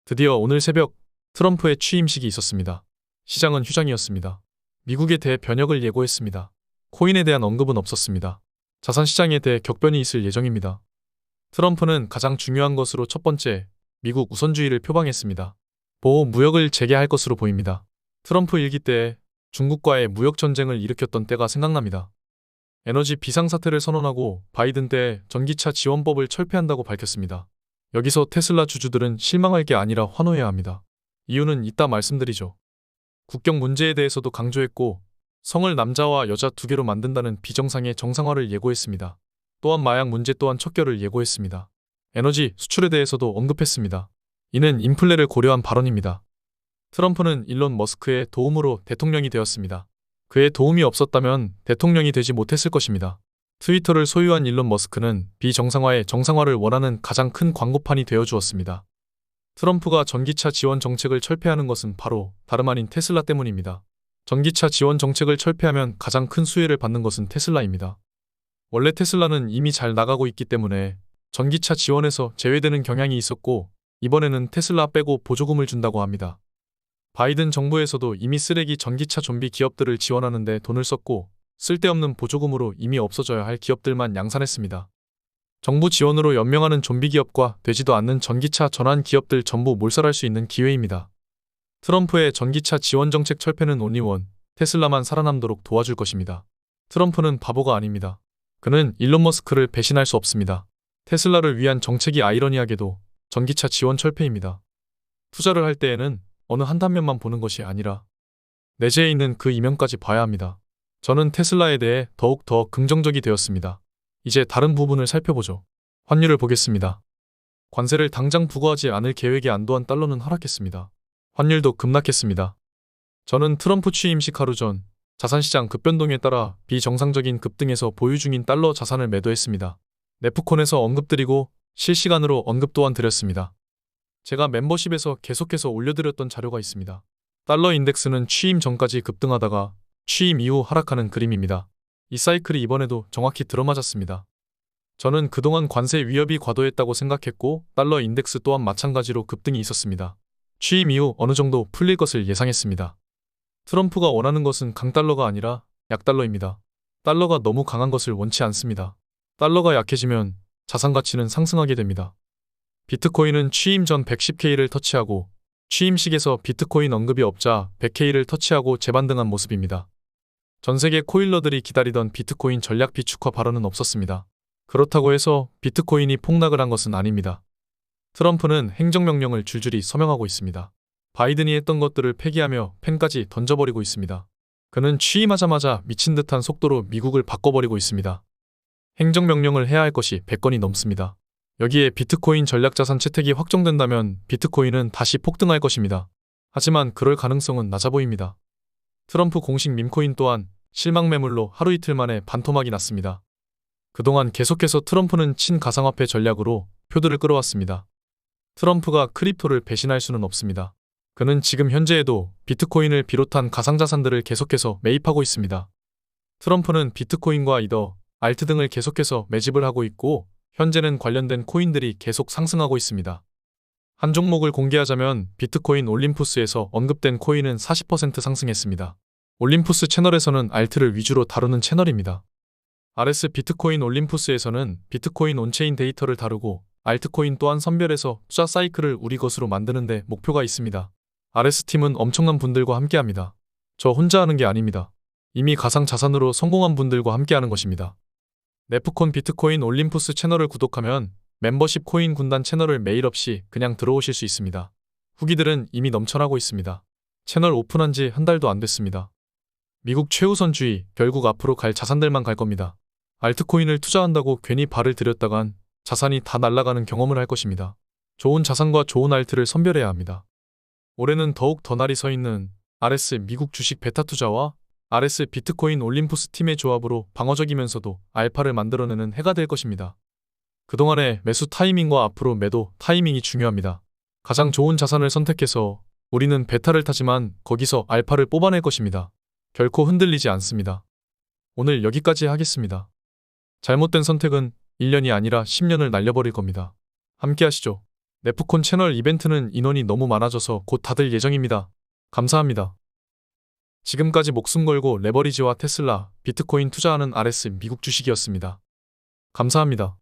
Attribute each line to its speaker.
Speaker 1: 드디어 오늘 새벽 트럼프의 취임식이 있었습니다. 시장은 휴장이었습니다. 미국에 대해 변혁을 예고했습니다. 코인에 대한 언급은 없었습니다. 자산시장에 대해 격변이 있을 예정입니다. 트럼프는 가장 중요한 것으로 첫 번째, 미국 우선주의를 표방했습니다. 보호 무역을 재개할 것으로 보입니다. 트럼프 일기 때 중국과의 무역 전쟁을 일으켰던 때가 생각납니다. 에너지 비상사태를 선언하고 바이든 때 전기차 지원법을 철폐한다고 밝혔습니다. 여기서 테슬라 주주들은 실망할 게 아니라 환호해야 합니다. 이유는 이따 말씀드리죠. 국경 문제에 대해서도 강조했고 성을 남자와 여자 두 개로 만든다는 비정상의 정상화를 예고했습니다. 또한 마약 문제 또한 척결을 예고했습니다. 에너지 수출에 대해서도 언급했습니다. 이는 인플레를 고려한 발언입니다. 트럼프는 일론 머스크의 도움으로 대통령이 되었습니다. 그의 도움이 없었다면 대통령이 되지 못했을 것입니다. 트위터를 소유한 일론 머스크는 비정상화의 정상화를 원하는 가장 큰 광고판이 되어주었습니다. 트럼프가 전기차 지원 정책을 철폐하는 것은 바로 다름 아닌 테슬라 때문입니다. 전기차 지원 정책을 철폐하면 가장 큰 수혜를 받는 것은 테슬라입니다. 원래 테슬라는 이미 잘 나가고 있기 때문에 전기차 지원에서 제외되는 경향이 있었고 이번에는 테슬라 빼고 보조금을 준다고 합니다. 바이든 정부에서도 이미 쓰레기 전기차 좀비 기업들을 지원하는 데 돈을 썼고 쓸데없는 보조금으로 이미 없어져야 할 기업들만 양산했습니다. 정부 지원으로 연명하는 좀비 기업과 되지도 않는 전기차 전환 기업들 전부 몰살할 수 있는 기회입니다. 트럼프의 전기차 지원 정책 철폐는 온리원, 테슬라만 살아남도록 도와줄 것입니다. 트럼프는 바보가 아닙니다. 그는 일론 머스크를 배신할 수 없습니다. 테슬라를 위한 정책이 아이러니하게도 전기차 지원 철폐입니다. 투자를 할 때에는 어느 한 단면만 보는 것이 아니라 내재해 있는 그 이면까지 봐야 합니다. 저는 테슬라에 대해 더욱 더 긍정적이 되었습니다. 이제 다른 부분을 살펴보죠. 환율을 보겠습니다. 관세를 당장 부과하지 않을 계획의 안도한 달러는 하락했습니다. 환율도 급락했습니다. 저는 트럼프 취임식 하루 전 자산시장 급변동에 따라 비정상적인 급등에서 보유 중인 달러 자산을 매도했습니다. 네프콘에서 언급드리고 실시간으로 언급 또한 드렸습니다. 제가 멤버십에서 계속해서 올려드렸던 자료가 있습니다. 달러 인덱스는 취임 전까지 급등하다가 취임 이후 하락하는 그림입니다. 이 사이클이 이번에도 정확히 들어맞았습니다. 저는 그동안 관세 위협이 과도했다고 생각했고 달러 인덱스 또한 마찬가지로 급등이 있었습니다. 취임 이후 어느 정도 풀릴 것을 예상했습니다. 트럼프가 원하는 것은 강달러가 아니라 약달러입니다. 달러가 너무 강한 것을 원치 않습니다. 달러가 약해지면 자산 가치는 상승하게 됩니다. 비트코인은 취임 전 110K를 터치하고 취임식에서 비트코인 언급이 없자 100K를 터치하고 재반등한 모습입니다. 전 세계 코일러들이 기다리던 비트코인 전략 비축화 발언은 없었습니다. 그렇다고 해서 비트코인이 폭락을 한 것은 아닙니다. 트럼프는 행정명령을 줄줄이 서명하고 있습니다. 바이든이 했던 것들을 폐기하며 펜까지 던져버리고 있습니다. 그는 취임하자마자 미친 듯한 속도로 미국을 바꿔버리고 있습니다. 행정명령을 해야 할 것이 100건이 넘습니다. 여기에 비트코인 전략자산 채택이 확정된다면 비트코인은 다시 폭등할 것입니다. 하지만 그럴 가능성은 낮아 보입니다. 트럼프 공식 밈코인 또한 실망 매물로 하루 이틀 만에 반토막이 났습니다. 그동안 계속해서 트럼프는 친가상화폐 전략으로 표들을 끌어왔습니다. 트럼프가 크립토를 배신할 수는 없습니다. 그는 지금 현재에도 비트코인을 비롯한 가상자산들을 계속해서 매입하고 있습니다. 트럼프는 비트코인과 이더, 알트 등을 계속해서 매집을 하고 있고 현재는 관련된 코인들이 계속 상승하고 있습니다. 한 종목을 공개하자면 비트코인 올림푸스에서 언급된 코인은 40% 상승했습니다. 올림푸스 채널에서는 알트를 위주로 다루는 채널입니다. RS 비트코인 올림푸스에서는 비트코인 온체인 데이터를 다루고 알트코인 또한 선별해서 투자 사이클을 우리 것으로 만드는 데 목표가 있습니다. RS팀은 엄청난 분들과 함께합니다. 저 혼자 하는 게 아닙니다. 이미 가상자산으로 성공한 분들과 함께하는 것입니다. 네프콘 비트코인 올림푸스 채널을 구독하면 멤버십 코인 군단 채널을 메일 없이 그냥 들어오실 수 있습니다. 후기들은 이미 넘쳐나고 있습니다. 채널 오픈한 지 한 달도 안 됐습니다. 미국 최우선주의, 결국 앞으로 갈 자산들만 갈 겁니다. 알트코인을 투자한다고 괜히 발을 들였다간 자산이 다 날아가는 경험을 할 것입니다. 좋은 자산과 좋은 알트를 선별해야 합니다. 올해는 더욱 더 날이 서 있는 RS 미국 주식 베타 투자와 RS 비트코인 올림푸스 팀의 조합으로 방어적이면서도 알파를 만들어내는 해가 될 것입니다. 그동안의 매수 타이밍과 앞으로 매도 타이밍이 중요합니다. 가장 좋은 자산을 선택해서 우리는 베타를 타지만 거기서 알파를 뽑아낼 것입니다. 결코 흔들리지 않습니다. 오늘 여기까지 하겠습니다. 잘못된 선택은 1년이 아니라 10년을 날려버릴 겁니다. 함께 하시죠. 네프콘 채널 이벤트는 인원이 너무 많아져서 곧 닫을 예정입니다. 감사합니다. 지금까지 목숨 걸고 레버리지와 테슬라, 비트코인 투자하는 RS 미국 주식이었습니다. 감사합니다.